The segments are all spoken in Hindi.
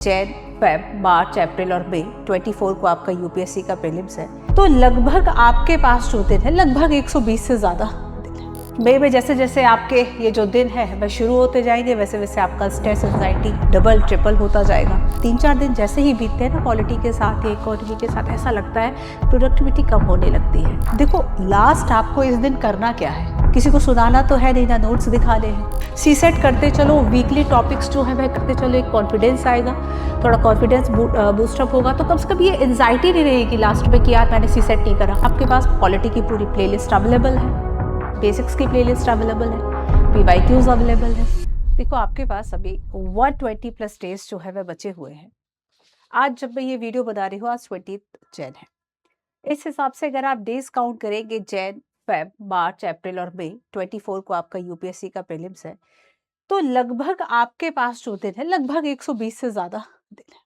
जैन, फेब, मार्च, अप्रैल और मई 24 को आपका यूपीएससी का प्रीलिम्स है। तो लगभग आपके पास जो दिन है लगभग 120 से ज़्यादा दिन है। मई में जैसे जैसे आपके ये जो दिन है वह शुरू होते जाएंगे वैसे वैसे आपका स्ट्रेस एंजाइटी डबल ट्रिपल होता जाएगा। 3-4 दिन जैसे ही बीतते हैं ना पॉलिटी के साथ या इकोनॉमी के साथ, ऐसा लगता है प्रोडक्टिविटी कम होने लगती है। देखो लास्ट आपको इस दिन करना क्या है, किसी को सुनाना तो है नहीं ना, नोट्स दिखाने हैं। सी सेट करते चलो, वीकली टॉपिक्स जो है वह करते चलो, एक कॉन्फिडेंस आएगा, थोड़ा कॉन्फिडेंस बूस्टअप होगा। तो कम से कम ये एंजाइटी नहीं रहेगी लास्ट में कि यार मैंने सी सेट नहीं करा। आपके पास पॉलिटी की पूरी प्लेलिस्ट अवेलेबल है, बेसिक्स की प्लेलिस्ट अवेलेबल है, पीवाईक्यूज अवेलेबल है। देखो आपके पास अभी 120+ डेज जो है वह बचे हुए हैं। आज जब मैं ये वीडियो बना रही हूँ, आज 20 जैन है। इस हिसाब से अगर आप डेज काउंट करेंगे, जैन, फेब, मार्च, अप्रैल और मई 24 को आपका यूपीएससी का प्रीलिम्स है, तो लगभग आपके पास जो दिन है लगभग 120 से ज्यादा दिन है।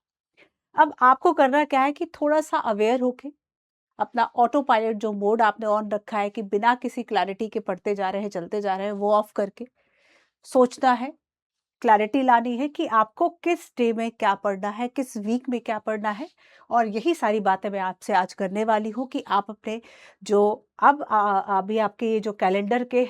अब आपको करना क्या है कि थोड़ा सा अवेयर होके अपना ऑटो पायलट जो मोड आपने ऑन रखा है कि बिना किसी क्लैरिटी के पढ़ते जा रहे हैं, चलते जा रहे हैं, वो ऑफ करके सोचना है, क्लैरिटी लानी है कि आपको किस डे में क्या पढ़ना है, किस वीक में क्या पढ़ना है। और यही सारी बातें मैं आपसे आज करने वाली हूँ कि आप अपने जो अब अभी आपके ये जो कैलेंडर के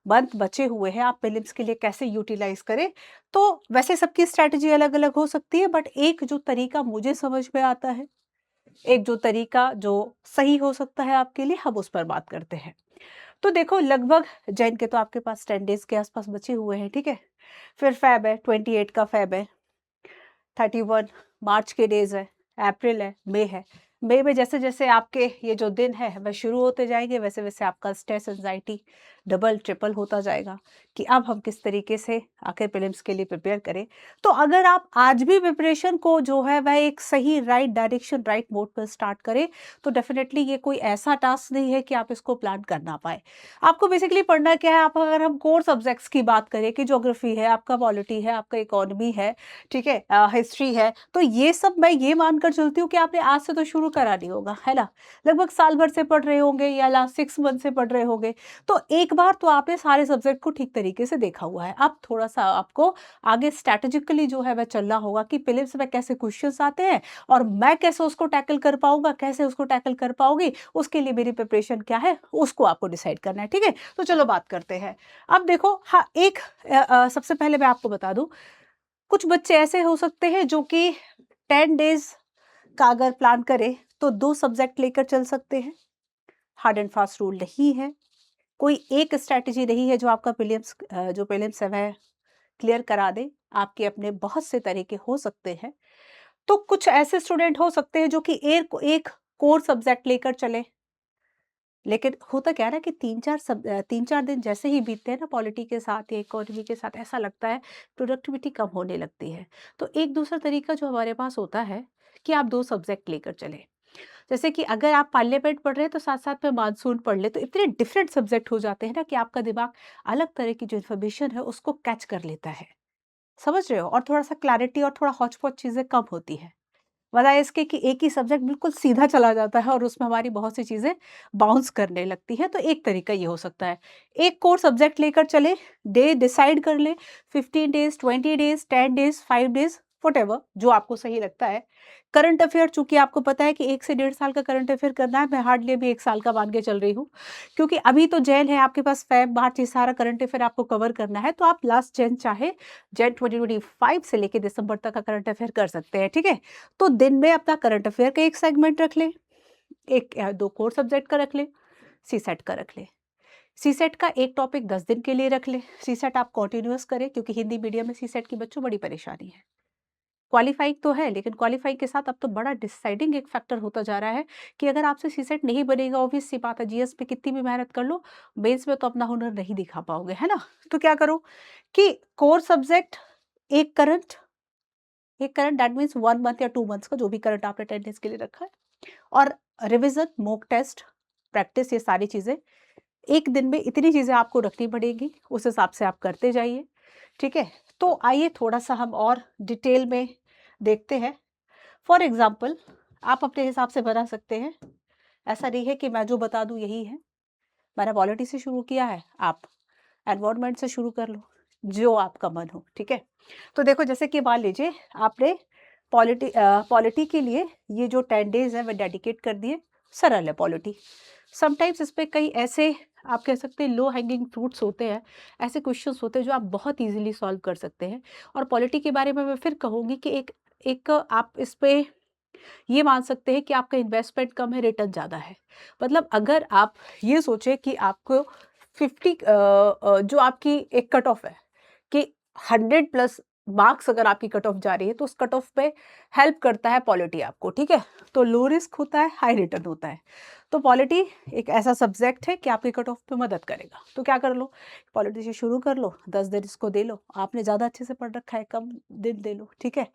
मंथ बचे हुए हैं, आप प्रीलिम्स के लिए कैसे यूटिलाइज करें। तो वैसे सबकी स्ट्रैटेजी अलग अलग हो सकती है, बट एक जो तरीका मुझे समझ में आता है, एक जो तरीका जो सही हो सकता है आपके लिए, हम उस पर बात करते हैं। तो देखो लगभग जैन के तो आपके पास 10 डेज के आसपास बचे हुए हैं, ठीक है। फिर फैब है, 28 का फैब है, 31 मार्च के डेज है, अप्रैल है, मई है। मई में जैसे जैसे आपके ये जो दिन है वह शुरू होते जाएंगे वैसे वैसे आपका स्ट्रेस एंजाइटी डबल ट्रिपल होता जाएगा कि अब हम किस तरीके से आखिर प्रीलिम्स के लिए प्रिपेयर करें। तो अगर आप आज भी प्रिपरेशन को जो है वह एक सही राइट डायरेक्शन, राइट मोड पर स्टार्ट करें, तो डेफिनेटली ये कोई ऐसा टास्क नहीं है कि आप इसको प्लान कर ना पाए। आपको बेसिकली पढ़ना क्या है, आप अगर हम कोर सब्जेक्ट्स की बात करें कि ज्योग्राफी है, आपका पॉलिटी है, आपका इकोनॉमी है, ठीक है, हिस्ट्री है, तो ये सब मैं ये मानकर चलती हूँ कि आपने आज से तो शुरू करा नहीं होगा, है ना। लगभग साल भर से पढ़ रहे होंगे या लास्ट 6 मंथ से पढ़ रहे होंगे। तो एक बार तो आपने सारे सब्जेक्ट को ठीक तरीके से देखा हुआ है। अब थोड़ा सा आपको आगे स्ट्रैटेजिकली जो है वह चलना होगा कि प्रीलिम्स में कैसे क्वेश्चंस आते हैं और मैं कैसे उसको टैकल कर पाऊंगा, कैसे उसको टैकल कर पाऊंगी, उसके लिए मेरी प्रिपरेशन क्या है उसको आपको डिसाइड करना है, ठीक है। तो चलो बात करते हैं। अब देखो, हाँ, एक सबसे पहले मैं आपको बता दूं, कुछ बच्चे ऐसे हो सकते हैं जो कि 10 डेज का अगर प्लान करें तो 2 सब्जेक्ट लेकर चल सकते हैं। हार्ड एंड फास्ट रूल नहीं है, कोई एक स्ट्रैटेजी नहीं है जो आपका प्रीलिम्स है वह क्लियर करा दे। आपके अपने बहुत से तरीके हो सकते हैं। तो कुछ ऐसे स्टूडेंट हो सकते हैं जो कि एक कोर सब्जेक्ट लेकर चले, लेकिन होता क्या है ना कि 3-4 दिन जैसे ही बीतते हैं ना पॉलिटी के साथ या इकोनॉमी के साथ, ऐसा लगता है प्रोडक्टिविटी कम होने लगती है। तो एक दूसरा तरीका जो हमारे पास होता है कि आप 2 सब्जेक्ट लेकर चले। जैसे कि अगर आप पार्लियामेंट पढ़ रहे हैं तो साथ-साथ में मानसून पढ़ ले, तो इतने डिफरेंट सब्जेक्ट हो जाते हैं ना कि आपका दिमाग अलग तरह की जो इन्फॉर्मेशन है उसको कैच कर लेता है। समझ रहे हो? और थोड़ा-सा क्लैरिटी और थोड़ा हौच-पौच चीज़ें कम होती हैं। वजह इसके कि एक ही सब्जेक्ट बिल्कुल सीधा चला जाता है और उसमें हमारी बहुत सी चीज़ें बाउंस करने लगती हैं। तो एक तरीका ये हो सकता है। एक कोर सब्जेक्ट लेकर चले, डे डिसाइड कर लें, 15 days, 20 days, 10 days, 5 days, whatever जो आपको सही लगता है। करंट अफेयर, चूँकि आपको पता है कि 1 से डेढ़ साल का करंट अफेयर करना है, मैं हार्डली अभी 1 साल का मान के चल रही हूँ। क्योंकि अभी तो जैन है, आपके पास फ़ेब, मार्च, ये सारा करंट अफेयर आपको कवर करना है, तो आप लास्ट जैन चाहे जैन 2025 से लेके दिसंबर तक का करंट अफेयर कर सकते हैं, ठीक है? तो दिन में अपना करंट अफेयर का एक सेगमेंट रख लें, एक या 2 कोर सब्जेक्ट का रख लें, सीसेट का रख लें। सीसेट का एक टॉपिक 10 दिन के लिए रख लें। सीसेट आप कंटिन्यूअस करें क्योंकि हिंदी मीडियम में सीसेट की बच्चों बड़ी परेशानी है। क्वालीफाइंग तो है, लेकिन क्वालीफाइंग के साथ अब तो बड़ा डिसाइडिंग एक फैक्टर होता जा रहा है कि अगर आपसे सीसेट नहीं बनेगा, ऑब्वियस सी बात है, जीएस पे कितनी भी मेहनत कर लो, मेंस में तो अपना हुनर नहीं दिखा पाओगे, है ना? तो क्या करो कि कोर सब्जेक्ट, एक करंट, दैट मीन्स 1 मंथ या 2 मंथ्स का जो भी करंट आपने 10 डेज़ के लिए रखा है, और रिवीजन, मॉक टेस्ट, प्रैक्टिस, ये सारी चीज़ें एक दिन में इतनी चीज़ें आपको रखनी पड़ेगी, उस हिसाब से आप करते जाइए, ठीक है? तो आइए थोड़ा-सा हम और डिटेल में देखते हैं। फॉर एग्ज़ाम्पल आप अपने हिसाब से बना सकते हैं। ऐसा नहीं है कि मैं जो बता दूँ यही है। मैंने पॉलिटी से शुरू किया है, आप एनवायरनमेंट से शुरू कर लो, जो आपका मन हो, ठीक है। तो देखो जैसे कि मान लीजिए आपने पॉलिटी के लिए ये जो 10 डेज है वह डेडिकेट कर दिए, सरल है पॉलिटी। समटाइम्स इस पे कई ऐसे आप कह सकते हैं लो हैंगिंग फ्रूट्स होते हैं, ऐसे क्वेश्चंस होते हैं जो आप बहुत इजीली सॉल्व कर सकते हैं। और पॉलिटी के बारे में मैं फिर कहूँगी कि एक एक आप इस पे ये मान सकते हैं कि आपका इन्वेस्टमेंट कम है, रिटर्न ज़्यादा है। मतलब अगर आप ये सोचें कि आपको 50 जो आपकी एक कट ऑफ है कि 100 प्लस मार्क्स अगर आपकी कट ऑफ जा रही है तो उस कट ऑफ पे हेल्प करता है पॉलिटी आपको, ठीक है। तो लो रिस्क होता है, हाई रिटर्न होता है। तो पॉलिटी एक ऐसा सब्जेक्ट है कि आपकी कट ऑफ पे मदद करेगा। तो क्या कर लो, पॉलिटी से शुरू कर लो, 10 दिन इसको दे लो। आपने ज़्यादा अच्छे से पढ़ रखा है, कम दिन दे लो, ठीक है।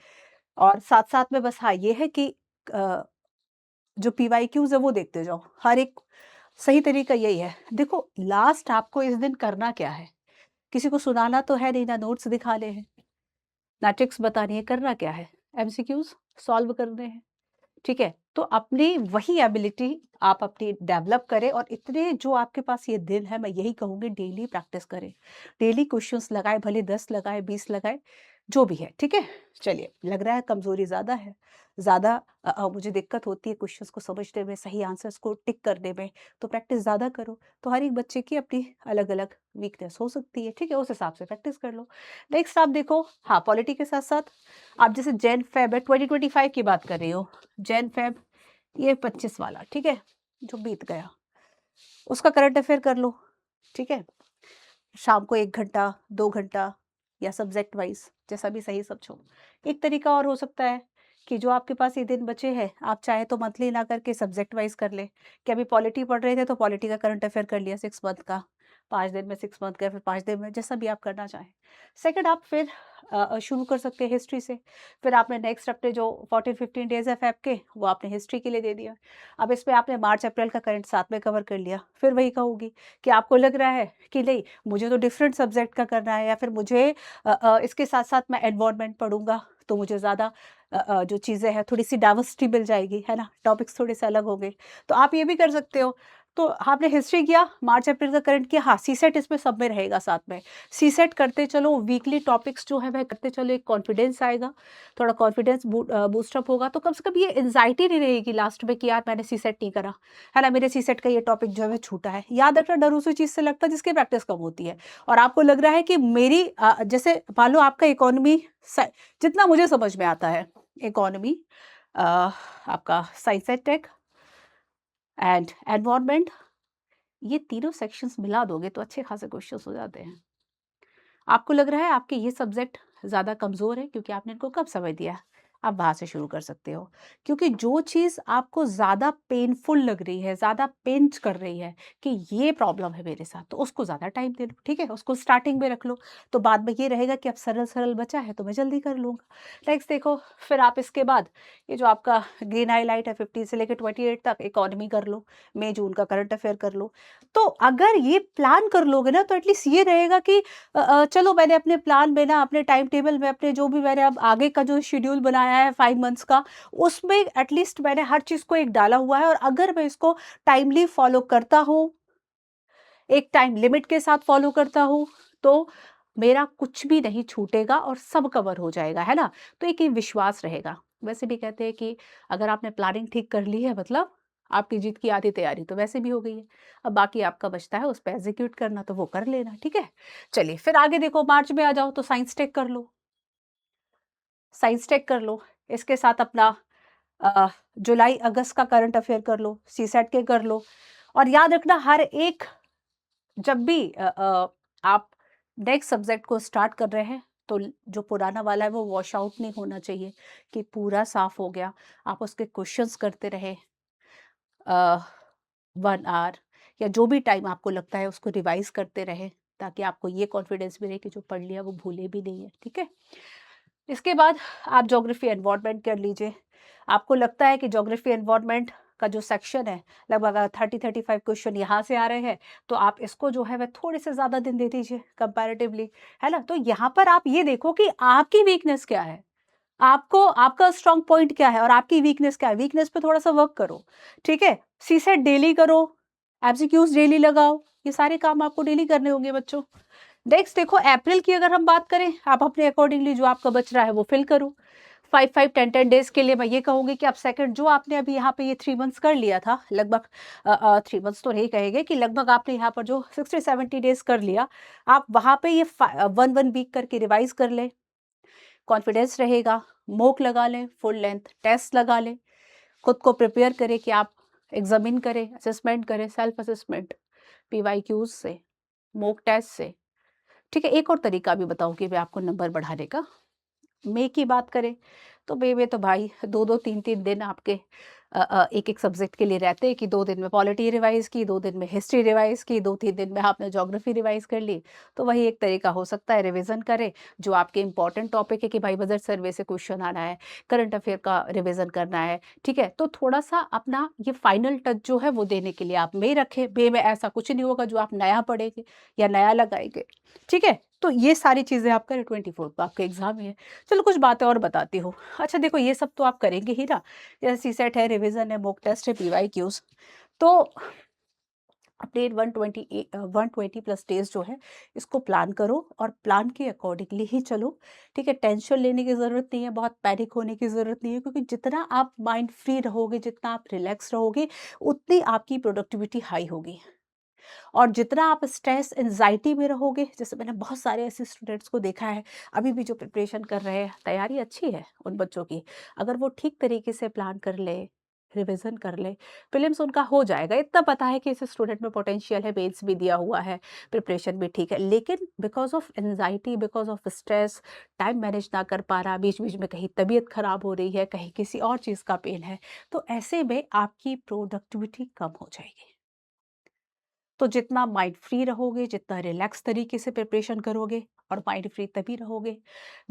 और साथ साथ में बस हाँ ये है कि अ, जो पीवाईक्यूज है वो देखते जाओ। हर एक सही तरीका यही है। देखो लास्ट आपको इस दिन करना क्या है, किसी को सुनाना तो है नहीं, ना नोट्स दिखाने हैं, ना ट्रिक्स बतानी है, करना क्या है, एमसीक्यूज सॉल्व करने हैं, ठीक है। तो अपनी वही एबिलिटी आप अपनी डेवलप करें और इतने जो आपके पास ये दिन है मैं यही कहूँगी डेली प्रैक्टिस करें, डेली क्वेश्चंस लगाए, भले 10 लगाए 20 लगाए, जो भी है, ठीक है। चलिए लग रहा है कमजोरी ज़्यादा है, ज़्यादा मुझे दिक्कत होती है क्वेश्चंस को समझने में, सही आंसर्स को टिक करने में, तो प्रैक्टिस ज़्यादा करो। तो हर एक बच्चे की अपनी अलग अलग वीकनेस हो सकती है, ठीक है, उस हिसाब से प्रैक्टिस कर लो। नेक्स्ट आप देखो, हाँ पॉलिटी के साथ साथ आप जैसे जैन फेब है 2025 की बात कर रही हो, जैन फेब ये 25 वाला, ठीक है, जो बीत गया, उसका करंट अफेयर कर लो, ठीक है। शाम को 1 घंटा 2 घंटा या सब्जेक्ट वाइज जैसा भी सही समझो। एक तरीका और हो सकता है कि जो आपके पास ये दिन बचे हैं आप चाहे तो मंथली ना करके सब्जेक्ट वाइज कर ले, कि अभी पॉलिटी पढ़ रहे थे तो पॉलिटी का करंट अफेयर कर लिया 6 मंथ का, 5 दिन में 6 मंथ का, फिर 5 दिन में, जैसा भी आप करना चाहें। सेकंड आप फिर शुरू कर सकते हैं हिस्ट्री से। फिर आपने नेक्स्ट अपने जो 14-15 डेज है फैब के वो आपने हिस्ट्री के लिए दे दिया। अब इसमें आपने मार्च अप्रैल का करंट साथ में कवर कर लिया। फिर वही कहूँगी कि आपको लग रहा है कि नहीं मुझे तो डिफरेंट सब्जेक्ट का करना है, या फिर मुझे इसके साथ साथ मैं एनवायरनमेंट पढ़ूंगा तो मुझे ज़्यादा जो चीज़ें हैं थोड़ी सी डाइवर्सिटी मिल जाएगी, है ना, टॉपिक्स थोड़े से अलग हो गए, तो आप ये भी कर सकते हो। तो आपने हिस्ट्री किया, मार्च अप्रैल का करंट किया, हाँ सीसेट इसमें सब में रहेगा साथ में। सीसेट करते चलो, वीकली टॉपिक्स जो है वह करते चलो, एक कॉन्फिडेंस आएगा, थोड़ा कॉन्फिडेंस बूस्टअप होगा, तो कम से कम ये एंजाइटी नहीं रहेगी लास्ट में कि यार मैंने सीसेट नहीं करा, है ना, मेरे सीसेट का ये टॉपिक जो है वह छूटा है। याद रखना डर उसी चीज़ से लगता है जिसकी प्रैक्टिस कम होती है। और आपको लग रहा है कि मेरी जैसे मान लो आपका इकोनॉमी, जितना मुझे समझ में आता है इकोनॉमी, आपका science and tech and environment, ये तीनों सेक्शंस मिला दोगे तो अच्छे खासे क्वेश्चंस हो जाते हैं। आपको लग रहा है आपके ये सब्जेक्ट ज़्यादा कमज़ोर है क्योंकि आपने इनको कम समय दिया, आप वहाँ से शुरू कर सकते हो। क्योंकि जो चीज़ आपको ज़्यादा पेनफुल लग रही है, ज़्यादा पिंच कर रही है कि ये प्रॉब्लम है मेरे साथ, तो उसको ज़्यादा टाइम दे लो, ठीक है, उसको स्टार्टिंग में रख लो, तो बाद में ये रहेगा कि अब सरल सरल बचा है तो मैं जल्दी कर लूँगा। नेक्स्ट देखो, फिर आप इसके बाद ये जो आपका ग्रीन हाईलाइट है 15 से लेकर 28 तक इकोनॉमी कर लो, मई जून का करंट अफेयर कर लो। तो अगर ये प्लान कर लोगे ना तो एटलीस्ट ये रहेगा कि चलो मैंने अपने प्लान में ना, अपने टाइम टेबल में, अपने जो भी मैंने अब आगे का जो शेड्यूल बनाया है 5 मंथ्स का, उसमें एटलीस्ट मैंने हर चीज़ को एक डाला हुआ है, और अगर मैं इसको टाइमली फॉलो करता हूँ, एक टाइम लिमिट के साथ फॉलो करता हूँ, तो मेरा कुछ भी नहीं छूटेगा और सब कवर हो जाएगा, है ना। तो एक ये विश्वास रहेगा। वैसे भी कहते हैं कि अगर आपने प्लानिंग ठीक कर ली है मतलब आपकी जीत की आधी तैयारी तो वैसे भी हो गई है। अब बाकी आपका बचता है उस पे एग्जीक्यूट करना, तो वो कर लेना, ठीक है। चलिए फिर आगे देखो, मार्च में आ जाओ तो साइंस टेक कर लो, साइंस टेक कर लो। इसके साथ अपना जुलाई अगस्त का करंट अफेयर कर लो, सीसेट के कर लो। और याद रखना हर एक, जब भी आप नेक्स्ट सब्जेक्ट को स्टार्ट कर रहे हैं तो जो पुराना वाला है वो वॉश आउट नहीं होना चाहिए कि पूरा साफ हो गया। आप उसके क्वेश्चंस करते रहे 1 आवर या जो भी टाइम आपको लगता है उसको रिवाइज करते रहे, ताकि आपको ये कॉन्फिडेंस भी रहे कि जो पढ़ लिया वो भूले भी नहीं है, ठीक है। इसके बाद आप ज्योग्राफी एनवायरनमेंट कर लीजिए। आपको लगता है कि ज्योग्राफी एनवायरनमेंट का जो सेक्शन है लगभग 30-35 क्वेश्चन यहाँ से आ रहे हैं, तो आप इसको जो है वह थोड़े से ज़्यादा दिन दे दीजिए कंपैरेटिवली, है ना। तो यहाँ पर आप ये देखो कि आपकी वीकनेस क्या है, आपको आपका स्ट्रॉन्ग पॉइंट क्या है और आपकी वीकनेस क्या है, वीकनेस पे थोड़ा सा वर्क करो, ठीक है। सीसेट डेली करो, एमसीक्यूज डेली लगाओ, ये सारे काम आपको डेली करने होंगे बच्चों, नेक्स्ट देखो, अप्रैल की अगर हम बात करें, आप अपने अकॉर्डिंगली जो आपका बच रहा है वो फिल करो। 5 10 डेज के लिए मैं ये कहूंगी कि आप सेकंड जो आपने अभी यहाँ पे ये 3 मंथ्स कर लिया था लगभग, 3 मंथ्स तो नहीं कहेंगे कि लगभग आपने यहाँ पर जो 60 70 डेज कर लिया, आप वहाँ पे ये 1 1 वीक करके रिवाइज कर लें, कॉन्फिडेंस रहेगा। मोक लगा लें, फुल लेंथ टेस्ट लगा लें, खुद को प्रिपेयर करें कि आप एग्जामिन करें, असेसमेंट करें, सेल्फ असेसमेंट PYQs से, मोक टेस्ट से। ठीक है, एक और तरीका भी बताऊंगी मैं आपको नंबर बढ़ाने का। मई की बात करें तो मई में तो भाई 2 2 3 3 दिन आपके एक एक सब्जेक्ट के लिए रहते हैं कि 2 दिन में पॉलिटी रिवाइज की, 2 दिन में हिस्ट्री रिवाइज की, 2 3 दिन में आपने ज्योग्राफी रिवाइज कर ली। तो वही एक तरीका हो सकता है, रिवीजन करें जो आपके इंपॉर्टेंट टॉपिक है कि भाई बजट सर्वे से क्वेश्चन आना है, करंट अफेयर का रिवीजन करना है। ठीक है, तो थोड़ा सा अपना ये फाइनल टच जो है वो देने के लिए आप मई रखें। मई में ऐसा कुछ नहीं होगा जो आप नया पढ़ेंगे या नया लगाएंगे। ठीक है, तो ये सारी चीज़ें आप करें, 24 को आपका एग्जाम ही है। चलो कुछ बातें और बताती हूँ। अच्छा देखो, ये सब तो आप करेंगे ही ना, जैसे सीसेट है, रिवीजन है, मॉक टेस्ट है, PYQs। तो अपने 120 प्लस डेज जो है इसको प्लान करो और प्लान के अकॉर्डिंगली ही चलो। ठीक है, टेंशन लेने की ज़रूरत नहीं है, बहुत पैनिक होने की ज़रूरत नहीं है, क्योंकि जितना आप माइंड फ्री रहोगे, जितना आप रिलैक्स रहोगे, उतनी आपकी प्रोडक्टिविटी हाई होगी। और जितना आप स्ट्रेस एंजाइटी में रहोगे, जैसे मैंने बहुत सारे ऐसे स्टूडेंट्स को देखा है अभी भी जो प्रिपरेशन कर रहे हैं, तैयारी अच्छी है उन बच्चों की, अगर वो ठीक तरीके से प्लान कर ले, रिवीजन कर ले, प्रीलिम्स उनका हो जाएगा। इतना पता है कि इस स्टूडेंट में पोटेंशियल है, मेंस भी दिया हुआ है, प्रिपरेशन भी ठीक है, लेकिन because of anxiety, because of stress, time manage ना कर पा रहा, बीच बीच में कहीं तबीयत खराब हो रही है, कहीं किसी और चीज़ का पेन है, तो ऐसे में आपकी प्रोडक्टिविटी कम हो जाएगी। तो जितना माइंड फ्री रहोगे, जितना रिलैक्स तरीके से प्रिपरेशन करोगे, और माइंड फ्री तभी रहोगे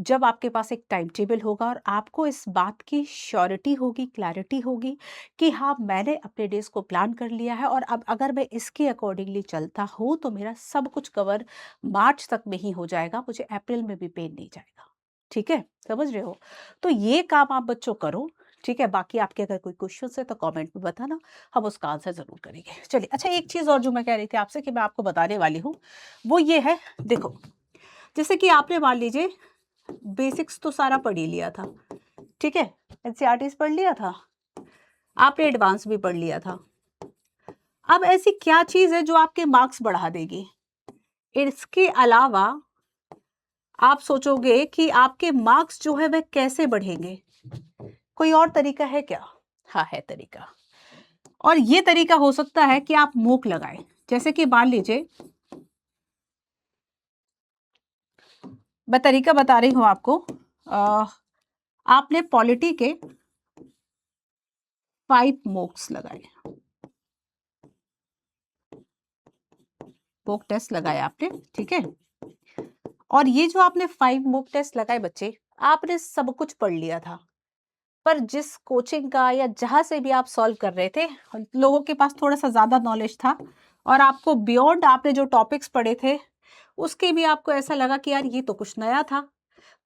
जब आपके पास एक टाइम टेबल होगा और आपको इस बात की श्योरिटी होगी, क्लैरिटी होगी कि हाँ, मैंने अपने डेज को प्लान कर लिया है और अब अगर मैं इसके अकॉर्डिंगली चलता हूँ तो मेरा सब कुछ कवर मार्च तक में ही हो जाएगा, मुझे अप्रैल में भी पेन नहीं जाएगा। ठीक है, समझ रहे हो? तो ये काम आप बच्चों करो। ठीक है, बाकी आपके अगर कोई क्वेश्चन है तो कमेंट में बताना, हम उसका आंसर ज़रूर करेंगे। चलिए, अच्छा एक चीज़ और जो मैं कह रही थी आपसे कि मैं आपको बताने वाली हूँ, वो ये है, देखो, जैसे कि आपने मान लीजिए बेसिक्स तो सारा पढ़ ही लिया था, ठीक है, एनसीईआरटीज़ पढ़ लिया था, आपने एडवांस भी पढ़ लिया था। अब ऐसी क्या चीज़ है जो आपके मार्क्स बढ़ा देगी? इसके अलावा आप सोचोगे कि आपके मार्क्स जो है वह कैसे बढ़ेंगे? कोई और तरीका है क्या? हाँ, है तरीका। और ये तरीका हो सकता है कि आप मूक लगाएं। जैसे कि मान लीजिए, मैं तरीका बता रही हूँ आपको। आपने पॉलिटी के 5 मूक्स लगाए, मूक टेस्ट लगाए आपने, ठीक है। और ये जो आपने 5 मूक टेस्ट लगाए बच्चे, आपने सब कुछ पढ़ लिया था, पर जिस कोचिंग का या जहां से भी आप सॉल्व कर रहे थे, लोगों के पास थोड़ा सा ज्यादा नॉलेज था और आपको बियॉन्ड आपने जो टॉपिक्स पढ़े थे उसके भी आपको ऐसा लगा कि यार ये तो कुछ नया था।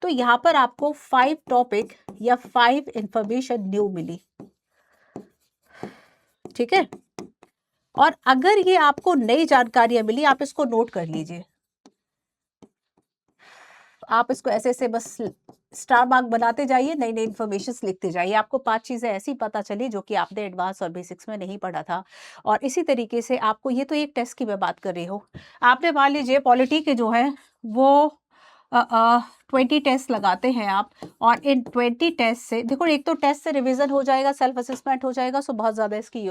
तो यहाँ पर आपको 5 टॉपिक या 5 इंफॉर्मेशन न्यू मिली, ठीक है। और अगर ये आपको नई जानकारियां मिली, आप इसको नोट कर लीजिए, आप इसको ऐसे ऐसे बस स्टार मार्क बनाते जाइए, नई नई इन्फॉर्मेशन लिखते जाइए, आपको 5 चीजें ऐसी पता चली जो कि आपने एडवांस और बेसिक्स में नहीं पढ़ा था। और इसी तरीके से आपको, ये तो एक टेस्ट की मैं बात कर रही हूँ, आपने मान लीजिए पॉलिटी के जो है वो 20 टेस्ट लगाते हैं आप, और इन 20 टेस्ट से देखो, एक तो टेस्ट से रिवीजन हो जाएगा, सेल्फ असेसमेंट हो जाएगा, सो बहुत ज़्यादा इसकी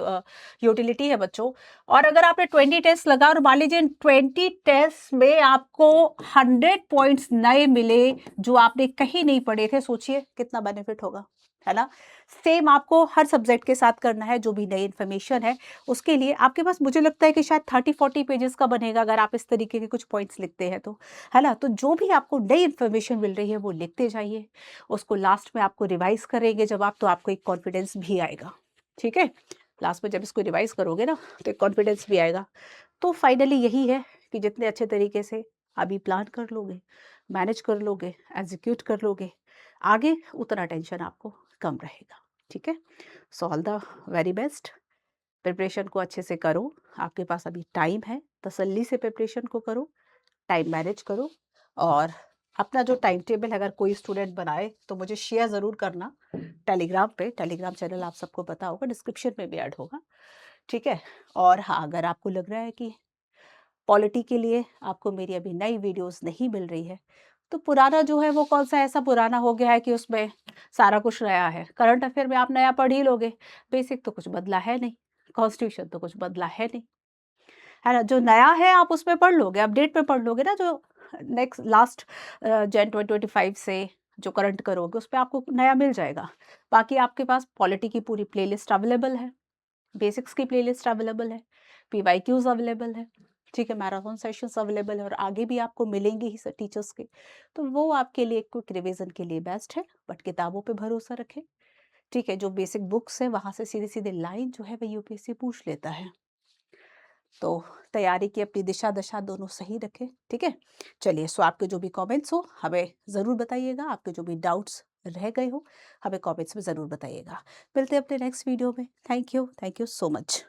यूटिलिटी है बच्चों। और अगर आपने 20 टेस्ट लगा और मान लीजिए इन 20 टेस्ट में आपको 100 पॉइंट्स नए मिले जो आपने कहीं नहीं पढ़े थे, सोचिए कितना बेनिफिट होगा, है ना। सेम आपको हर सब्जेक्ट के साथ करना है, जो भी नई इन्फॉर्मेशन है उसके लिए आपके पास, मुझे लगता है कि शायद 30 40 पेजेस का बनेगा अगर आप इस तरीके के कुछ पॉइंट्स लिखते हैं तो, है ना। तो जो भी आपको नई इन्फॉर्मेशन मिल रही है वो लिखते जाइए, उसको लास्ट में आपको रिवाइज करेंगे जब आप, तो आपको एक कॉन्फिडेंस भी आएगा, ठीक है। लास्ट में जब इसको रिवाइज करोगे ना तो एक कॉन्फिडेंस भी आएगा। तो फाइनली यही है कि जितने अच्छे तरीके से अभी प्लान कर लोगे, मैनेज कर लोगे, एग्जीक्यूट कर लोगे, आगे उतना टेंशन आपको कम रहेगा, ठीक है। So all the very best, preparation को अच्छे से करो, आपके पास अभी टाइम है, तसल्ली से प्रिपरेशन को करो, टाइम मैनेज करो, और अपना जो टाइम टेबल अगर कोई स्टूडेंट बनाए तो मुझे शेयर ज़रूर करना टेलीग्राम पे। टेलीग्राम चैनल आप सबको पता होगा, डिस्क्रिप्शन में भी ऐड होगा, ठीक है। और हाँ, अगर आपको लग रहा है कि पॉलिटी के लिए आपको मेरी अभी नई वीडियोस नहीं मिल रही है, तो पुराना जो है वो कौन सा ऐसा पुराना हो गया है कि उसमें सारा कुछ नया है। करंट अफेयर में आप नया पढ़ ही लोगे, बेसिक तो कुछ बदला है नहीं, कॉन्स्टिट्यूशन तो कुछ बदला है नहीं, है ना। जो नया है आप उसमें पढ़ लोगे, अपडेट पे पढ़ लोगे ना, जो नेक्स्ट लास्ट जन 2025 से जो करंट करोगे उस पर आपको नया मिल जाएगा। बाकी आपके पास पॉलिटी की पूरी प्लेलिस्ट अवेलेबल है, बेसिक्स की प्लेलिस्ट अवेलेबल है, पीवाईक्यूज अवेलेबल है, ठीक है, मैराथन सेशंस अवेलेबल है, और आगे भी आपको मिलेंगे ही टीचर्स के। तो वो आपके लिए क्विक रिवीजन के लिए बेस्ट है, बट किताबों पे भरोसा रखें, ठीक है। जो बेसिक बुक्स है वहाँ से सीधे सीधे लाइन जो है वह यूपीएससी पूछ लेता है। तो तैयारी की अपनी दिशा दशा दोनों सही रखें, ठीक है। चलिए, सो आपके जो भी कमेंट्स हो हमें ज़रूर बताइएगा, आपके जो भी डाउट्स रह गए हो हमें कमेंट्स में ज़रूर बताइएगा। मिलते हैं अपने नेक्स्ट वीडियो में। Thank you so much.